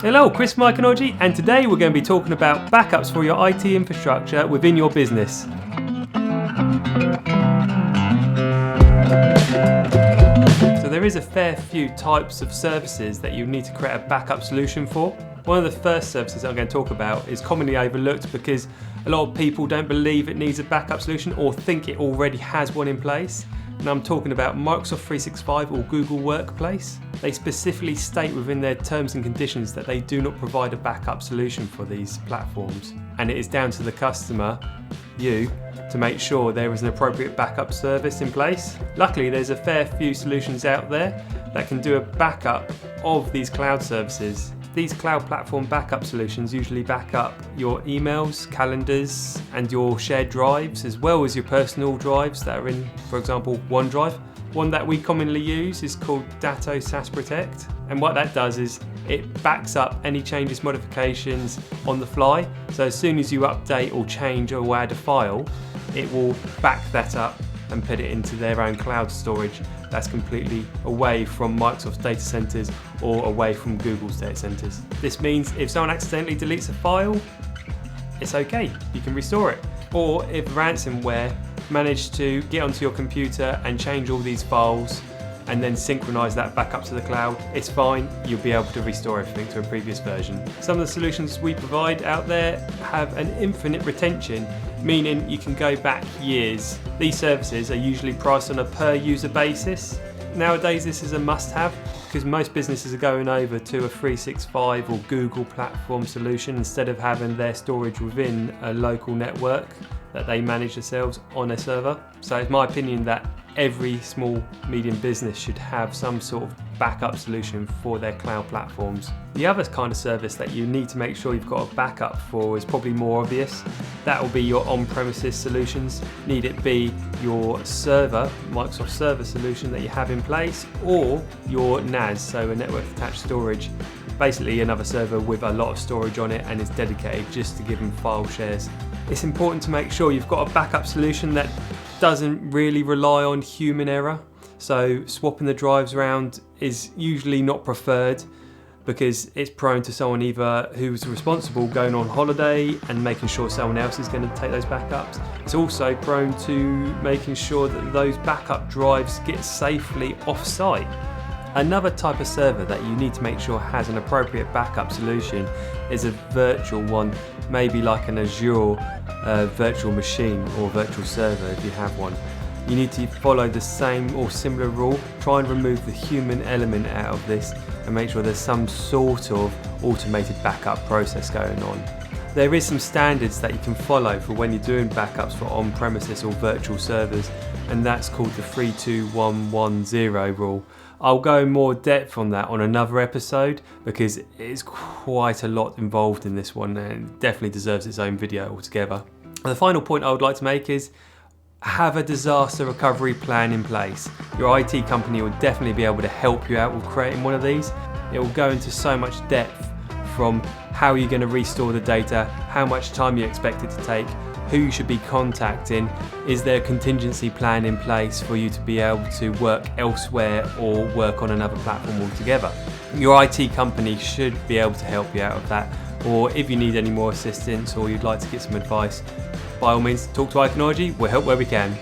Hello, Chris from Enquiries, and today we're going to be talking about backups for your IT infrastructure within your business. So there is a fair few types of services that you need to create a backup solution for. One of the first services I'm going to talk about is commonly overlooked because a lot of people don't believe it needs a backup solution or think it already has one in place. And I'm talking about Microsoft 365 or Google Workspace. They specifically state within their terms and conditions that they do not provide a backup solution for these platforms. And it is down to the customer, you, to make sure there is an appropriate backup service in place. Luckily, there's a fair few solutions out there that can do a backup of these cloud services. These cloud platform backup solutions usually back up your emails, calendars, and your shared drives, as well as your personal drives that are in, for example, OneDrive. One that we commonly use is called Datto SaaS Protect, and what that does is it backs up any changes, modifications on the fly. So as soon as you update or change or add a file, it will back that up and put it into their own cloud storage that's completely away from Microsoft's data centers or away from Google's data centers. This means if someone accidentally deletes a file, it's okay, you can restore it. Or if ransomware managed to get onto your computer and change all these files and then synchronize that back up to the cloud, it's fine, you'll be able to restore everything to a previous version. Some of the solutions we provide out there have an infinite retention, meaning you can go back years. These services are usually priced on a per user basis. Nowadays this is a must-have because most businesses are going over to a 365 or Google platform solution instead of having their storage within a local network that they manage themselves on a server. So it's my opinion that every small, medium business should have some sort of backup solution for their cloud platforms. The other kind of service that you need to make sure you've got a backup for is probably more obvious. That will be your on-premises solutions. Need it be your server, Microsoft Server solution that you have in place, or your NAS, so a network attached storage. Basically another server with a lot of storage on it and is dedicated just to giving file shares. It's important to make sure you've got a backup solution that doesn't really rely on human error. So swapping the drives around is usually not preferred because it's prone to someone either who's responsible going on holiday and making sure someone else is going to take those backups. It's also prone to making sure that those backup drives get safely off-site. Another type of server that you need to make sure has an appropriate backup solution is a virtual one, maybe like an Azure virtual machine or virtual server if you have one. You need to follow the same or similar rule. Try and remove the human element out of this and make sure there's some sort of automated backup process going on. There is some standards that you can follow for when you're doing backups for on-premises or virtual servers, and that's called the 32110 rule. I'll go in more depth on that on another episode because it's quite a lot involved in this one and it definitely deserves its own video altogether. And the final point I would like to make is have a disaster recovery plan in place. Your IT company will definitely be able to help you out with creating one of these. It will go into so much depth from how you're going to restore the data, how much time you expect it to take, who you should be contacting, is there a contingency plan in place for you to be able to work elsewhere or work on another platform altogether. Your IT company should be able to help you out with that, or if you need any more assistance or you'd like to get some advice, by all means talk to Enquiries, we'll help where we can.